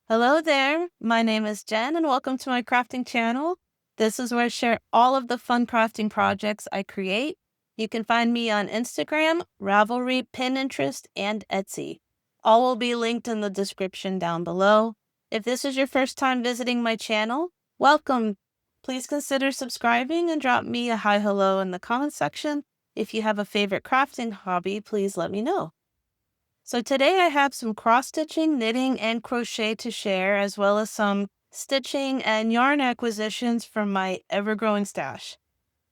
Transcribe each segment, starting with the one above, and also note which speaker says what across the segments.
Speaker 1: Hello there, my name is Jen and welcome to my crafting channel. This is where I share all of the fun crafting projects I create. You can find me on Instagram, Ravelry, Pinterest, and Etsy. All will be linked in the description down below. If this is your first time visiting my channel, welcome. Please consider subscribing and drop me a hi hello in the comment section. If you have a favorite crafting hobby, please let me know. So today I have some cross-stitching, knitting, and crochet to share, as well as some stitching and yarn acquisitions from my ever-growing stash.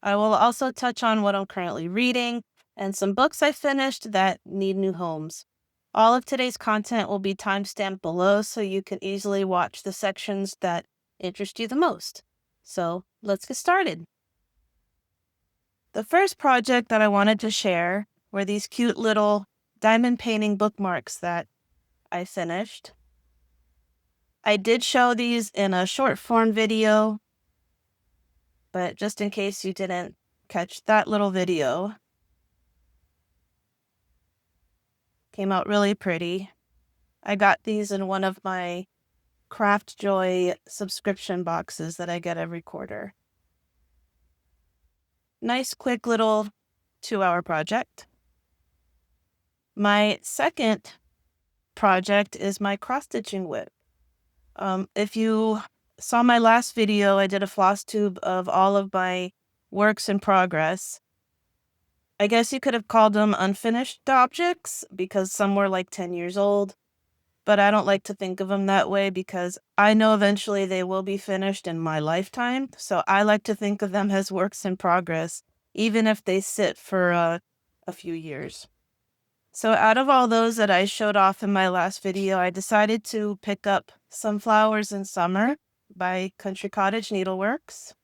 Speaker 1: I will also touch on what I'm currently reading and some books I finished that need new homes. All of today's content will be timestamped below so you can easily watch the sections that interest you the most. So let's get started. The first project that I wanted to share were these cute little diamond painting bookmarks that I finished. I did show these in a short form video, but just in case you didn't catch that little video, came out really pretty. I got these in one of my Craft Joy subscription boxes that I get every quarter. Nice, quick little 2-hour project. My second project is my cross-stitching WIP. If you saw my last video, I did a floss tube of all of my works in progress. I guess you could have called them unfinished objects because some were like 10 years old, but I don't like to think of them that way because I know eventually they will be finished in my lifetime. So I like to think of them as works in progress, even if they sit for a few years. So out of all those that I showed off in my last video, I decided to pick up Sunflowers in Summer by Cottage Needleworks.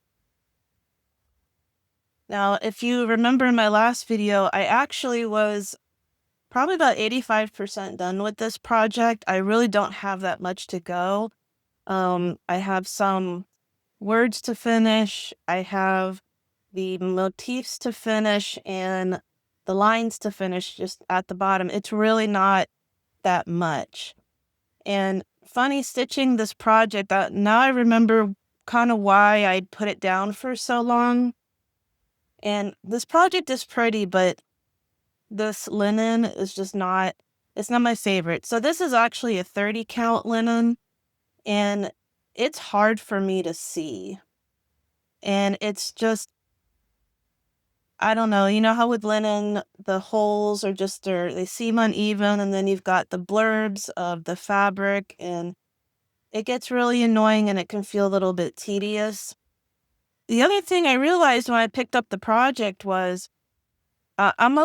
Speaker 1: Now, if you remember in my last video, I actually was probably about 85% done with this project. I really don't have that much to go. I have some words to finish. I have the motifs to finish and the lines to finish just at the bottom. It's really not that much. And funny stitching this project, now I remember kind of why I put it down for so long. And this project is pretty, but this linen is just not, it's not my favorite. So this is actually a 30 count linen and it's hard for me to see. And it's just, I don't know, you know how with linen, the holes are just, they seem uneven, and then you've got the blurbs of the fabric, and it gets really annoying and it can feel a little bit tedious. The other thing I realized when I picked up the project was I'm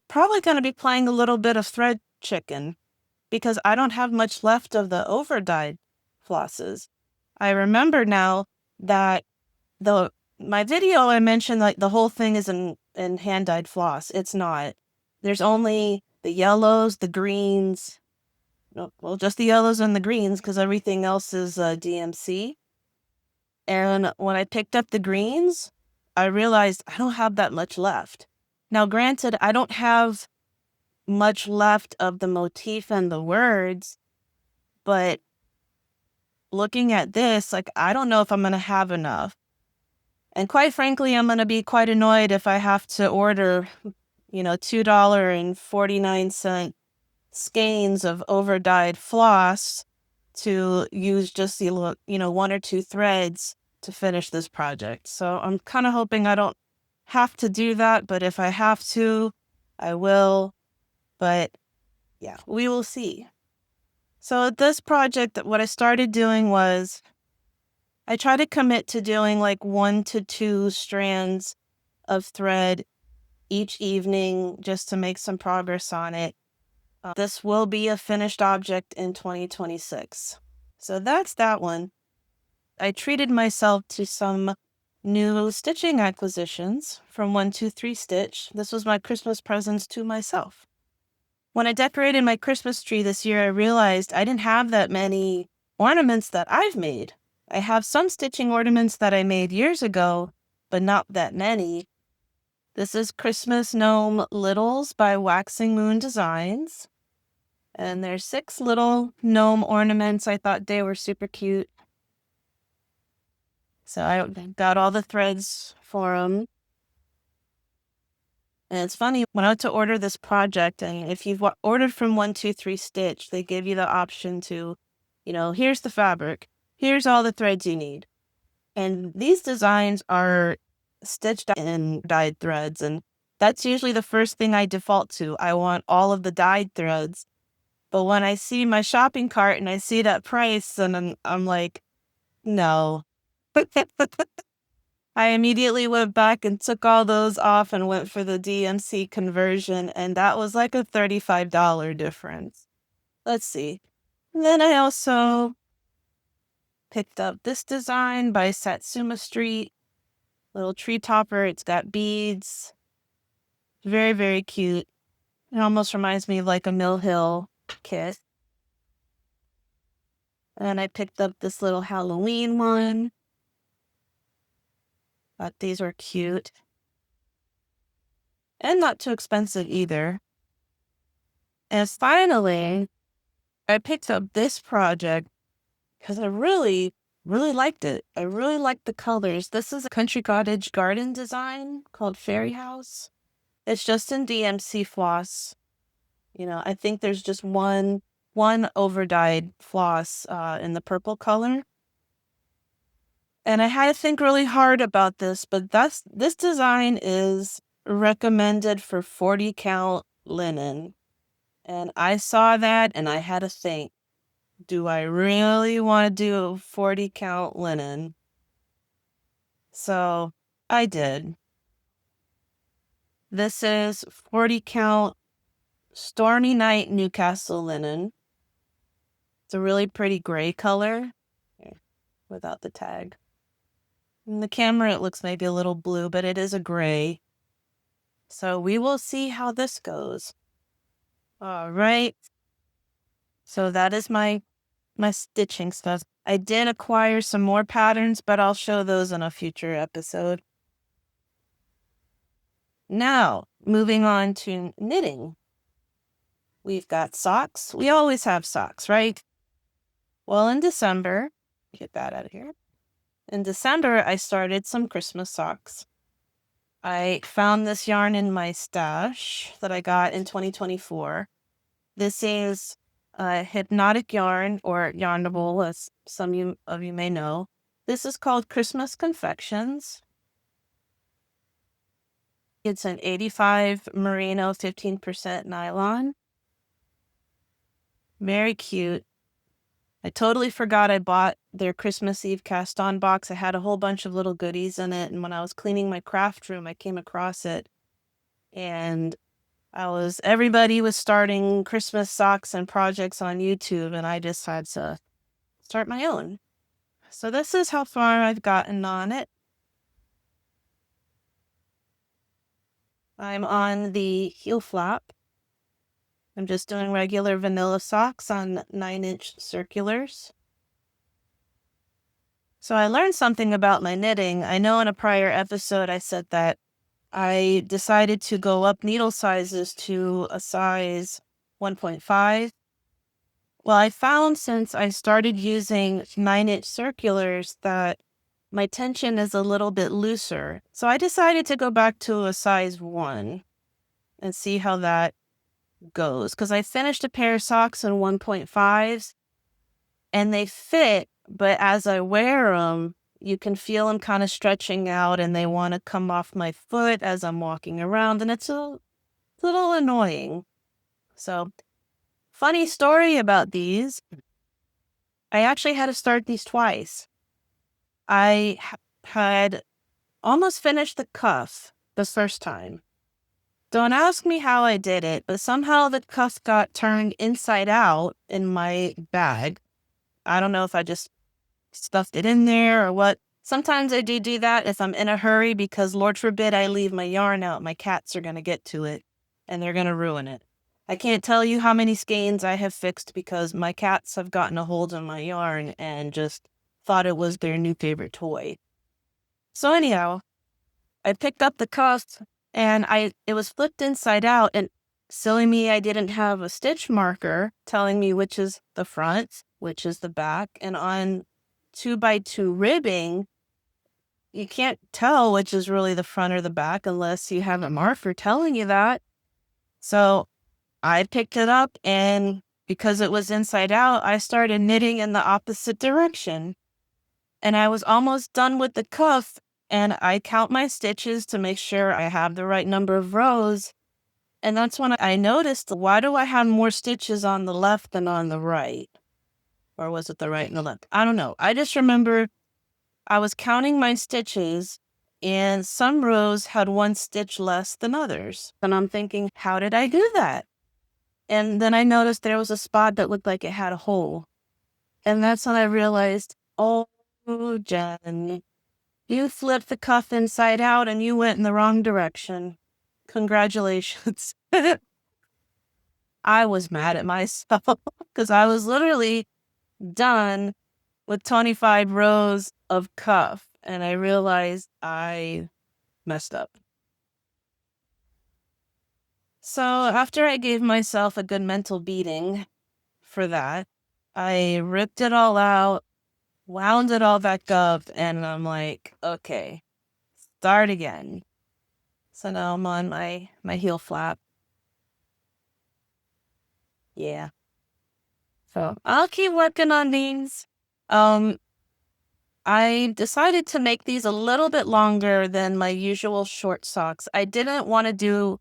Speaker 1: probably going to be playing a little bit of thread chicken because I don't have much left of the over-dyed flosses. I remember now that my video I mentioned like the whole thing is in hand-dyed floss. It's not. There's only the yellows, the greens, well, just the yellows and the greens because everything else is DMC. And when I picked up the greens, I realized I don't have that much left. Now, granted, I don't have much left of the motif and the words, but looking at this, like, I don't know if I'm going to have enough. And quite frankly, I'm going to be quite annoyed if I have to order, $2.49 skeins of over-dyed floss to use just the, one or two threads to finish this project. So I'm kind of hoping I don't have to do that, but if I have to, I will. But yeah, we will see. So this project, what I started doing was I try to commit to doing like 1 to 2 strands of thread each evening just to make some progress on it. This will be a finished object in 2026. So that's that one. I treated myself to some new stitching acquisitions from 123 Stitch. This was my Christmas presents to myself. When I decorated my Christmas tree this year, I realized I didn't have that many ornaments that I've made. I have some stitching ornaments that I made years ago, but not that many. This is Christmas Gnome Littles by Waxing Moon Designs. And there's 6 little gnome ornaments. I thought they were super cute. So I got all the threads for them. And it's funny, when I went to order this project, and if you've ordered from 123 Stitch, they give you the option to, here's the fabric, here's all the threads you need. And these designs are stitched in dyed threads, and that's usually the first thing I default to. I want all of the dyed threads. But when I see my shopping cart and I see that price, and I'm like, no. I immediately went back and took all those off and went for the DMC conversion, and that was like a $35 difference. Let's see. And then I also picked up this design by Satsuma Street. Little tree topper. It's got beads. Very, very cute. It almost reminds me of like a Mill Hill kit. And I picked up this little Halloween one. Thought these were cute. And not too expensive either. And finally, I picked up this project because I really, really liked it. I really liked the colors. This is a country cottage garden design called Fairy House. It's just in DMC floss. I think there's just one over-dyed floss in the purple color. And I had to think really hard about this, but this design is recommended for 40 count linen. And I saw that and I had to think, do I really want to do 40 count linen? So I did. This is 40 count Stormy Night Newcastle linen. It's a really pretty gray color. Here, without the tag. In the camera, it looks maybe a little blue, but it is a gray. So we will see how this goes. All right. So that is my stitching stuff. I did acquire some more patterns, but I'll show those in a future episode. Now, moving on to knitting. We've got socks. We always have socks, right? Well, in December, get that out of here. In December, I started some Christmas socks. I found this yarn in my stash that I got in 2024. This is hypnotic yarn, or yarnable, as some of you may know. This is called Christmas Confections. It's an 85 merino, 15% nylon. Very cute. I totally forgot I bought their Christmas Eve cast-on box. I had a whole bunch of little goodies in it, and when I was cleaning my craft room, I came across it. And everybody was starting Christmas socks and projects on YouTube, and I decided to start my own. So this is how far I've gotten on it. I'm on the heel flap. I'm just doing regular vanilla socks on 9-inch circulars. So I learned something about my knitting. I know in a prior episode I said that I decided to go up needle sizes to a size 1.5. Well, I found since I started using 9-inch circulars that my tension is a little bit looser. So I decided to go back to a size 1 and see how that goes. Because I finished a pair of socks in 1.5s and they fit, but as I wear them, you can feel them kind of stretching out and they want to come off my foot as I'm walking around, and it's a little annoying. So, funny story about these. I actually had to start these twice. I had almost finished the cuff the first time. Don't ask me how I did it, but somehow the cuff got turned inside out in my bag. I don't know if I just stuffed it in there or what. Sometimes I do that if I'm in a hurry, because Lord forbid I leave my yarn out. My cats are going to get to it and they're going to ruin it. I can't tell you how many skeins I have fixed because my cats have gotten a hold of my yarn and just thought it was their new favorite toy. So anyhow, I picked up the cuff and it was flipped inside out, and Silly me, I didn't have a stitch marker telling me which is the front, which is the back. And on 2x2 ribbing, you can't tell which is really the front or the back unless you have a marker telling you that. So I picked it up, and because it was inside out, I started knitting in the opposite direction. And I was almost done with the cuff, and I count my stitches to make sure I have the right number of rows. And that's when I noticed, why do I have more stitches on the left than on the right? Or was it the right and the left? I don't know. I just remember I was counting my stitches, and some rows had one stitch less than others. And I'm thinking, how did I do that? And then I noticed there was a spot that looked like it had a hole. And that's when I realized, oh, Jen, you flipped the cuff inside out and you went in the wrong direction. Congratulations. I was mad at myself because I was literally done with 25 rows of cuff, and I realized I messed up. So after I gave myself a good mental beating for that, I ripped it all out, wound it all back up, and I'm like, okay, start again. So now I'm on my heel flap. Yeah. So I'll keep working on these. I decided to make these a little bit longer than my usual short socks. I didn't want to do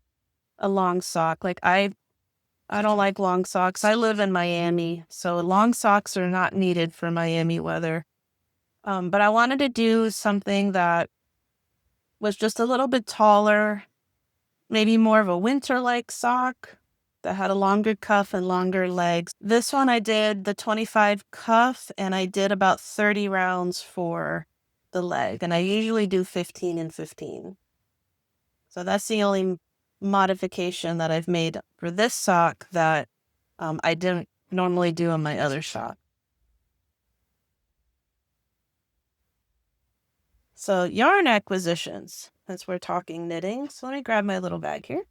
Speaker 1: a long sock. Like I don't like long socks. I live in Miami, so long socks are not needed for Miami weather. But I wanted to do something that was just a little bit taller, maybe more of a winter-like sock that had a longer cuff and longer legs. This one I did the 25 cuff, and I did about 30 rounds for the leg, and I usually do 15 and 15. So that's the only modification that I've made for this sock that I didn't normally do on my other sock. So yarn acquisitions, since we're talking knitting. So let me grab my little bag here.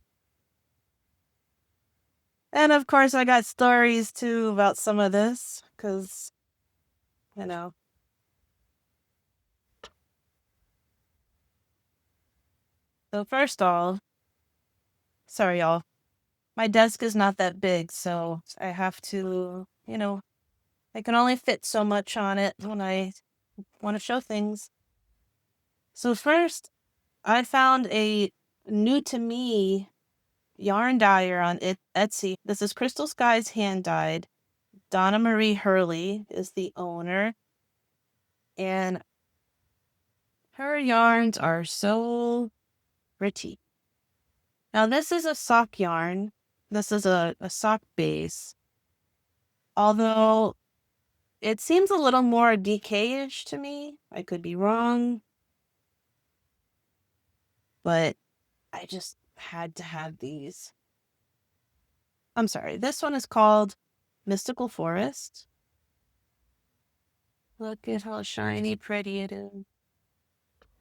Speaker 1: And of course, I got stories too about some of this because, you know. So first off, sorry, y'all. My desk is not that big, so I have to, I can only fit so much on it when I want to show things. So first, I found a new to me yarn dyer on Etsy. This is Crystal Skies hand dyed. Donna Marie Hurley is the owner, and her yarns are so pretty. Now this is a sock yarn. This is a sock base. Although it seems a little more DK-ish to me. I could be wrong. But I just had to have these. I'm sorry. This one is called Mystical Forest. Look at how shiny pretty it is.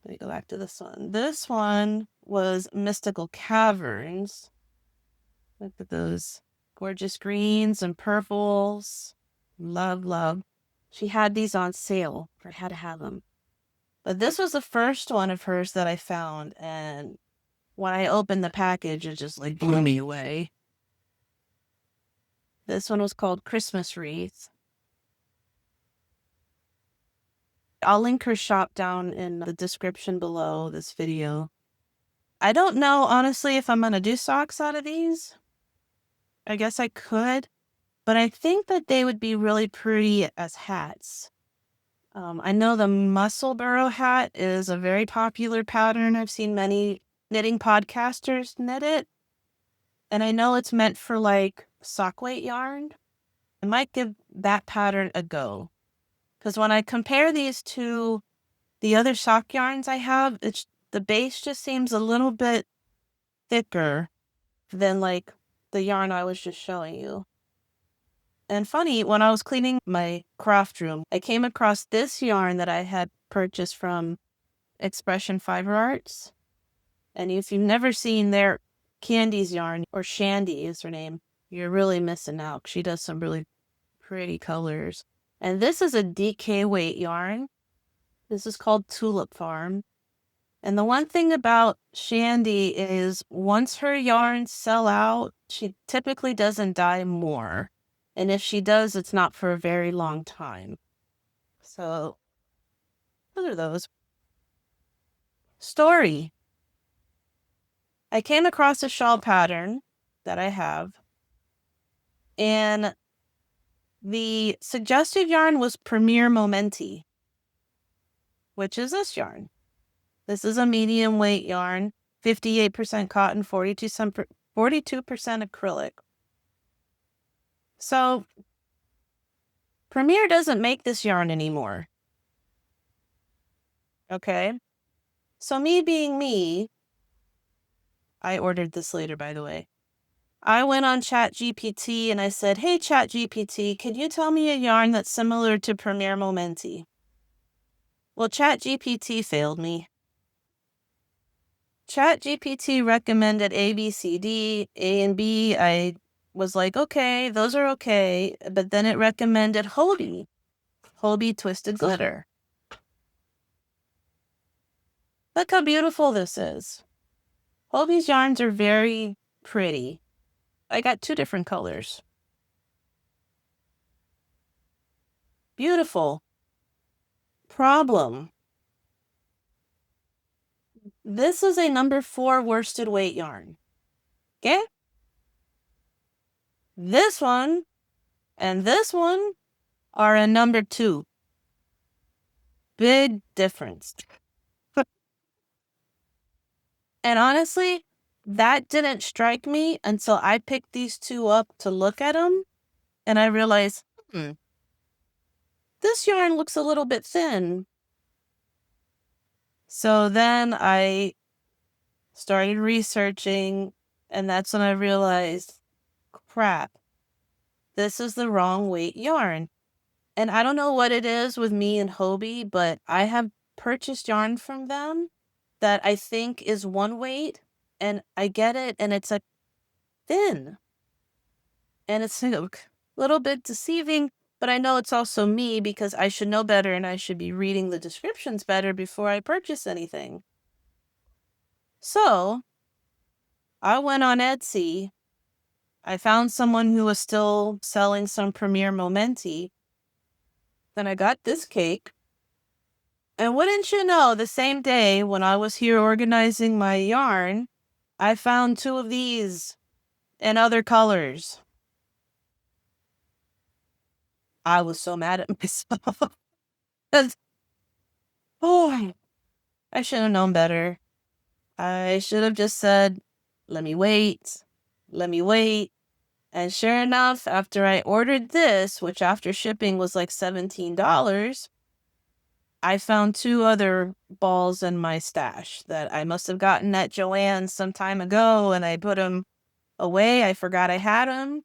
Speaker 1: Let me go back to this one. This one was Mystical Caverns. Look at those gorgeous greens and purples. Love, love. She had these on sale. I had to have them. But this was the first one of hers that I found, and when I opened the package, it just like blew me away. This one was called Christmas Wreath. I'll link her shop down in the description below this video. I don't know, honestly, if I'm going to do socks out of these. I guess I could, but I think that they would be really pretty as hats. I know the muscle burrow hat is a very popular pattern. I've seen many knitting podcasters knit it. And I know it's meant for like sock weight yarn. I might give that pattern a go. Because when I compare these to the other sock yarns I have, the base just seems a little bit thicker than like the yarn I was just showing you. And funny, when I was cleaning my craft room, I came across this yarn that I had purchased from Expression Fiber Arts. And if you've never seen Candy's yarn, or Shandy is her name. You're really missing out. She does some really pretty colors. And this is a DK weight yarn. This is called Tulip Farm. And the one thing about Shandy is once her yarns sell out, she typically doesn't dye more. And if she does, it's not for a very long time. So, those are those. Story. I came across a shawl pattern that I have, and the suggested yarn was Premier Momenti, which is this yarn. This is a medium weight yarn, 58% cotton, 42% acrylic. So, Premier doesn't make this yarn anymore. Okay? So me being me, I ordered this later, by the way. I went on ChatGPT and I said, hey, ChatGPT, can you tell me a yarn that's similar to Premier Momenti? Well, ChatGPT failed me. ChatGPT recommended A, B, C, D, A, and B. I was like, okay, those are okay. But then it recommended Hobie Twisted Glitter. Look how beautiful this is. Hobie's yarns are very pretty. I got 2 different colors. Beautiful. Problem. This is a number 4 worsted weight yarn. Okay? This one and this one are a number 2. Big difference. And honestly, that didn't strike me until I picked these 2 up to look at them. And I realized, this yarn looks a little bit thin. So then I started researching, and that's when I realized, crap, this is the wrong weight yarn. And I don't know what it is with me and Hobie, but I have purchased yarn from them that I think is 1 weight, and I get it, and it's a thin. And it's a little bit deceiving, but I know it's also me because I should know better and I should be reading the descriptions better before I purchase anything. So, I went on Etsy. I found someone who was still selling some Premier Momenti. Then I got this cake. And wouldn't you know, the same day when I was here organizing my yarn, I found 2 of these in other colors. I was so mad at myself. Boy, I should have known better. I should have just said, let me wait. And sure enough, after I ordered this, which after shipping was like $17, I found 2 other balls in my stash that I must have gotten at Joann's some time ago, and I put them away. I forgot I had them,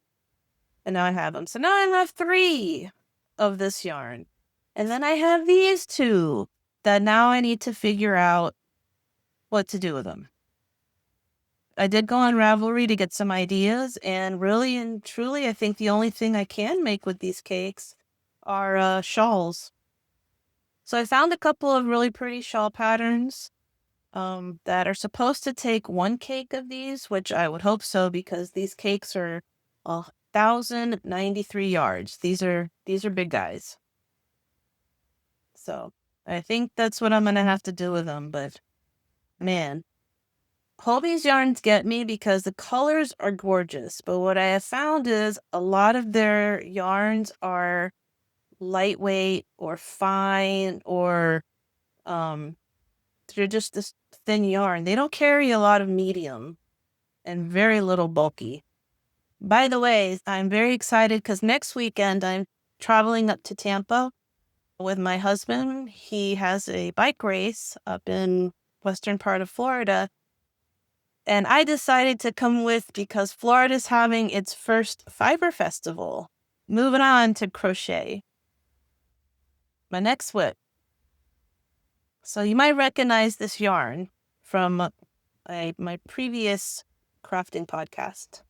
Speaker 1: and now I have them. So now I have 3 of this yarn. And then I have these 2 that now I need to figure out what to do with them. I did go on Ravelry to get some ideas, and really and truly, I think the only thing I can make with these cakes are shawls. So I found a couple of really pretty shawl patterns that are supposed to take 1 cake of these, which I would hope so because these cakes are 1,093 yards. These are big guys. So I think that's what I'm going to have to do with them. But man, Hobie's yarns get me because the colors are gorgeous. But what I have found is a lot of their yarns are lightweight or fine, or they're just this thin yarn. They don't carry a lot of medium and very little bulky. By the way, I'm very excited because next weekend I'm traveling up to Tampa with my husband. He has a bike race up in western part of Florida. And I decided to come with because Florida's having its first fiber festival. Moving on to crochet. My next WIP. So you might recognize this yarn from my previous crafting podcast.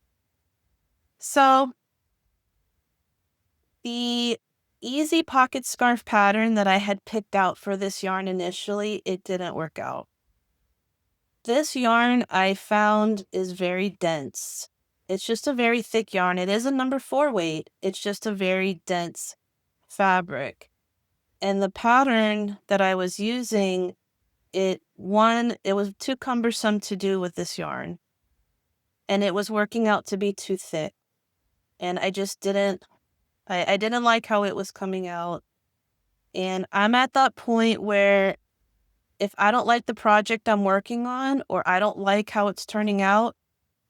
Speaker 1: So the easy pocket scarf pattern that I had picked out for this yarn initially, it didn't work out. This yarn I found is very dense. It's just a very thick yarn. It is a number 4 weight. It's just a very dense fabric. And the pattern that I was using, it was too cumbersome to do with this yarn. And it was working out to be too thick. And I just didn't like how it was coming out. And I'm at that point where if I don't like the project I'm working on, or I don't like how it's turning out,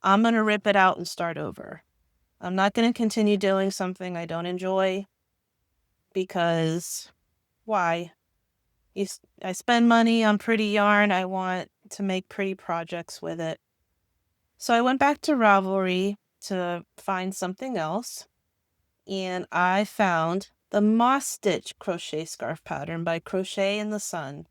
Speaker 1: I'm going to rip it out and start over. I'm not going to continue doing something I don't enjoy, because why? I spend money on pretty yarn. I want to make pretty projects with it. So I went back to Ravelry to find something else, and I found the Moss Stitch crochet scarf pattern by Crochet in the Sun.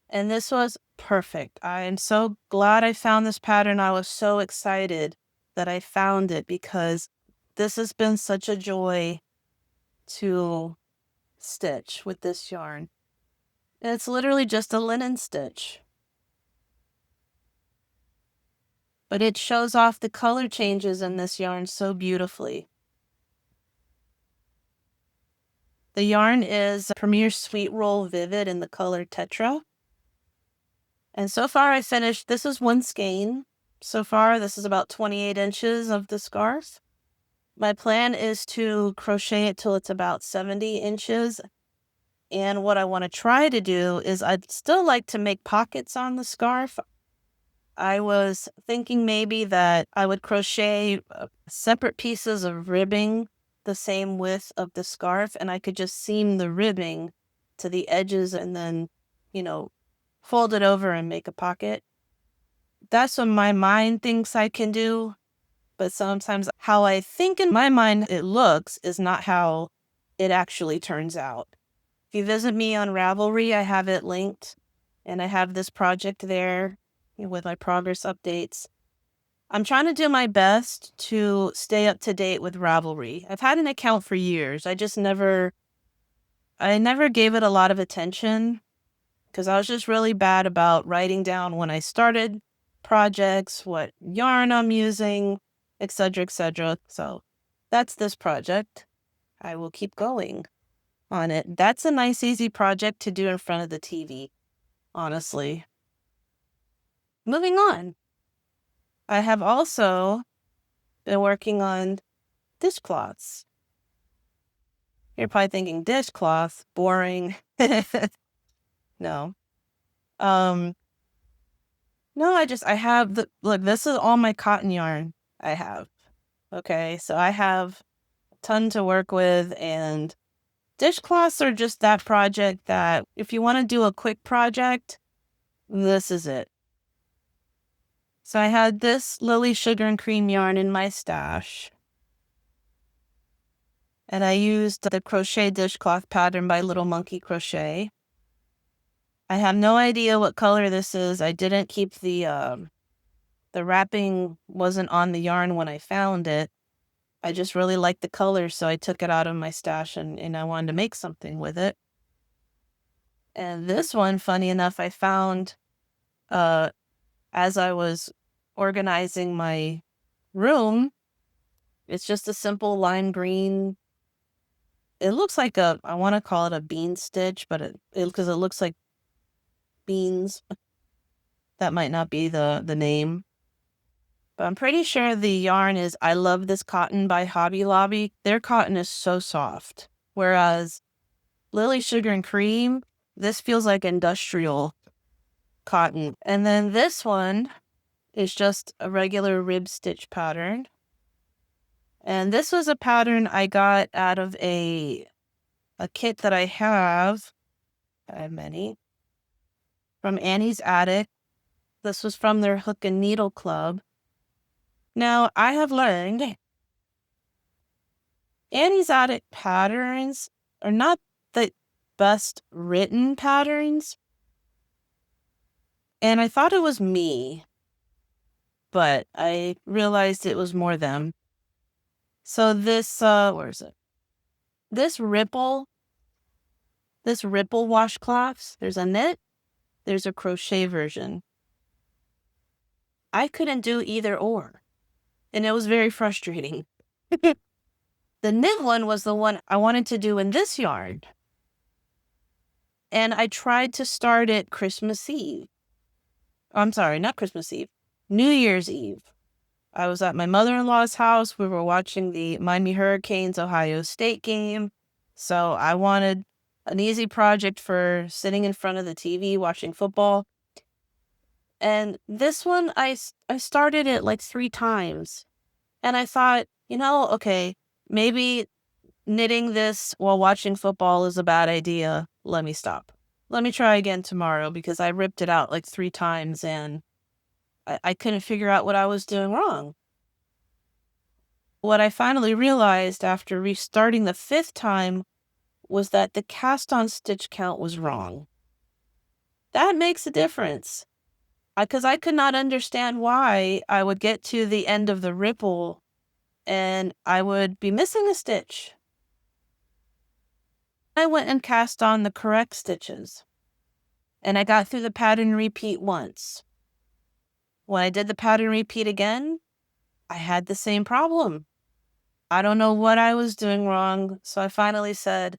Speaker 1: And this was perfect. I am so glad I found this pattern. I was so excited that I found it, because this has been such a joy to stitch with this yarn. And it's literally just a linen stitch. But it shows off the color changes in this yarn so beautifully. The yarn is Premier Sweet Roll Vivid in the color Tetra. And so far I finished, this is one skein. So far, this is about 28 inches of the scarf. My plan is to crochet it till it's about 70 inches. And what I want to try to do is, I'd still like to make pockets on the scarf. I was thinking maybe that I would crochet separate pieces of ribbing the same width of the scarf, and I could just seam the ribbing to the edges and then, fold it over and make a pocket. That's what my mind thinks I can do, but sometimes how I think in my mind it looks is not how it actually turns out. If you visit me on Ravelry, I have it linked, and I have this project there with my progress updates. I'm trying to do my best to stay up to date with Ravelry. I've had an account for years. I never gave it a lot of attention, because I was just really bad about writing down when I started projects, what yarn I'm using, etc., etc. So that's this project. I will keep going on it. That's a nice, easy project to do in front of the TV, honestly. Moving on. I have also been working on dishcloths. You're probably thinking, dishcloth, boring. No. No, I have look, this is all my cotton yarn I have. Okay, so I have a ton to work with, and dishcloths are just that project that if you want to do a quick project, this is it. So I had this Lily Sugar and Cream yarn in my stash, and I used the crochet dishcloth pattern by Little Monkey Crochet. I have no idea what color this is. I didn't keep the wrapping wasn't on the yarn when I found it. I just really liked the color, so I took it out of my stash and I wanted to make something with it. And this one, funny enough, I found as I was organizing my room. It's just a simple lime green. It looks like I want to call it a bean stitch, but because it looks like beans. That might not be the name. But I'm pretty sure the yarn is I Love This Cotton by Hobby Lobby. Their cotton is so soft. Whereas Lily Sugar and Cream, this feels like industrial cotton. And then this one is just a regular rib stitch pattern. And this was a pattern I got out of a kit that I have. I have many. From Annie's Attic. This was from their Hook and Needle Club. Now, I have learned Annie's Attic patterns are not the best written patterns. And I thought it was me. but I realized it was more them. So this, where is it? This ripple washcloths, there's a knit, there's a crochet version. I couldn't do either or, and it was very frustrating. The knit one was the one I wanted to do in this yarn, and I tried to start it Christmas Eve. I'm sorry, not Christmas Eve, New Year's Eve. I was at my mother-in-law's house. We were watching the Miami Hurricanes Ohio State game, so I wanted an easy project for sitting in front of the TV watching football. And this one, I started it like 3 times. And I thought, okay, maybe knitting this while watching football is a bad idea. Let me stop. Let me try again tomorrow, because I ripped it out like 3 times and I couldn't figure out what I was doing wrong. What I finally realized after restarting the 5th time was that the cast on stitch count was wrong. That makes a difference. Because I could not understand why I would get to the end of the ripple and I would be missing a stitch. I went and cast on the correct stitches, and I got through the pattern repeat once. When I did the pattern repeat again, I had the same problem. I don't know what I was doing wrong, so I finally said,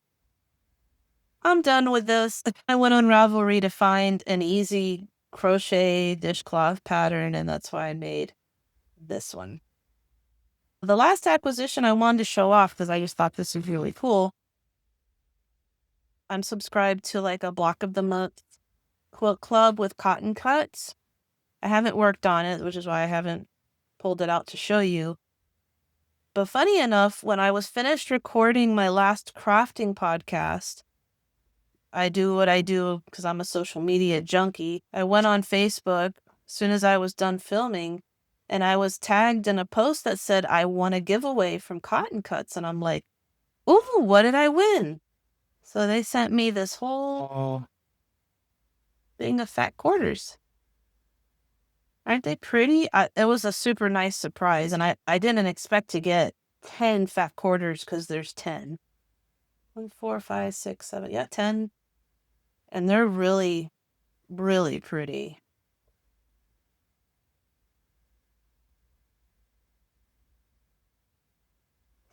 Speaker 1: I'm done with this. I went on Ravelry to find an easy crochet dishcloth pattern, and that's why I made this one. The last acquisition I wanted to show off, because I just thought this was really cool. I'm subscribed to like a Block of the Month quilt club with cotton cuts. I haven't worked on it, which is why I haven't pulled it out to show you. But funny enough, when I was finished recording my last crafting podcast, I do what I do because I'm a social media junkie. I went on Facebook as soon as I was done filming, and I was tagged in a post that said, I won a giveaway from Cotton Cuts. And I'm like, ooh, what did I win? So they sent me this whole thing of fat quarters. Aren't they pretty? It was a super nice surprise, and I didn't expect to get 10 fat quarters because there's 10. 1, 4, 5, 6, 7, yeah, 10. And they're really, really pretty.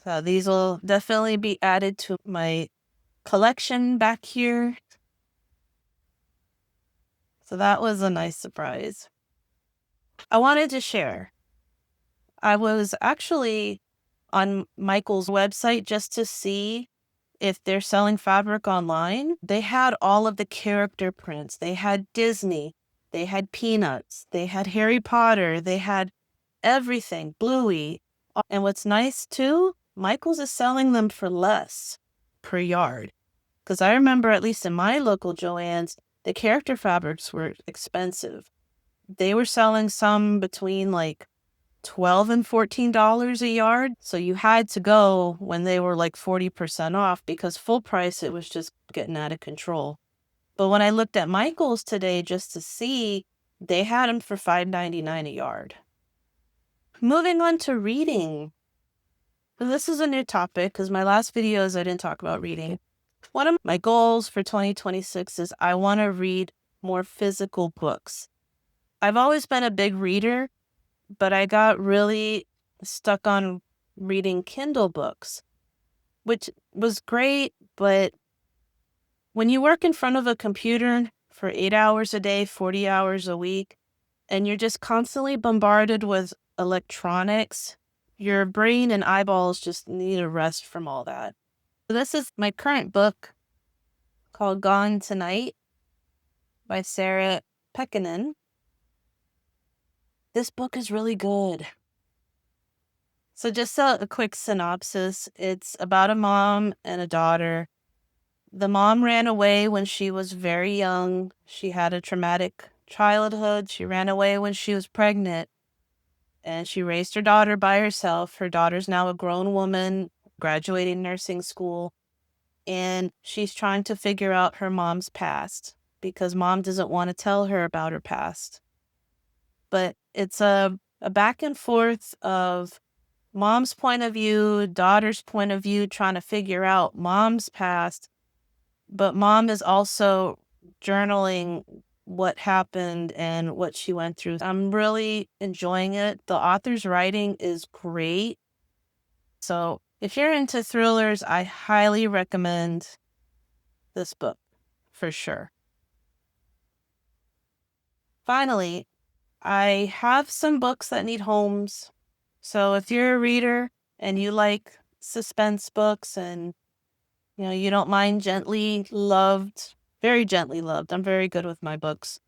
Speaker 1: So these will definitely be added to my collection back here. So that was a nice surprise. I wanted to share. I was actually on Michael's website just to see if they're selling fabric online. They had all of the character prints. They had Disney. They had Peanuts. They had Harry Potter. They had everything, Bluey. And what's nice too, Michael's is selling them for less per yard. Because I remember, at least in my local Joann's, the character fabrics were expensive. They were selling some between like $12 and $14 a yard. So you had to go when they were like 40% off, because full price, it was just getting out of control. But when I looked at Michael's today just to see, they had them for $5.99 a yard. Moving on to reading. This is a new topic because my last videos I didn't talk about reading. One of my goals for 2026 is I want to read more physical books. I've always been a big reader, but I got really stuck on reading Kindle books, which was great. But when you work in front of a computer for 8 hours a day, 40 hours a week, and you're just constantly bombarded with electronics, your brain and eyeballs just need a rest from all that. So this is my current book called Gone Tonight by Sarah Kinin. This book is really good. So just a quick synopsis. It's about a mom and a daughter. The mom ran away when she was very young. She had a traumatic childhood. She ran away when she was pregnant, and she raised her daughter by herself. Her daughter's now a grown woman, graduating nursing school, and she's trying to figure out her mom's past because mom doesn't want to tell her about her past. But it's a a back and forth of mom's point of view, daughter's point of view, trying to figure out mom's past, but mom is also journaling what happened and what she went through. I'm really enjoying it. The author's writing is great. So if you're into thrillers, I highly recommend this book for sure. Finally, I have some books that need homes. So if you're a reader and you like suspense books and you don't mind gently loved, very gently loved. I'm very good with my books.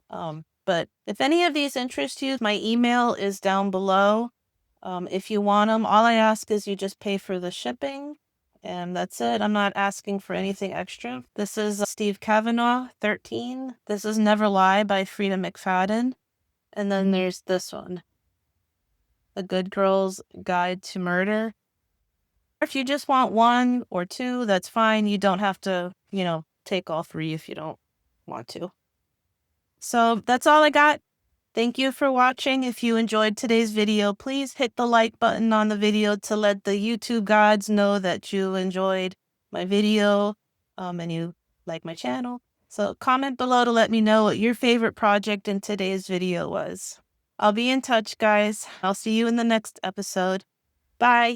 Speaker 1: But if any of these interest you, my email is down below. If you want them, all I ask is you just pay for the shipping, and that's it. I'm not asking for anything extra. This is Steve Kavanaugh, 13. This is Never Lie by Frida McFadden. And then there's this one, A Good Girl's Guide to Murder. If you just want one or two, that's fine. You don't have to, take all three if you don't want to. So that's all I got. Thank you for watching. If you enjoyed today's video, please hit the like button on the video to let the YouTube gods know that you enjoyed my video and you like my channel. So comment below to let me know what your favorite project in today's video was. I'll be in touch, guys. I'll see you in the next episode. Bye.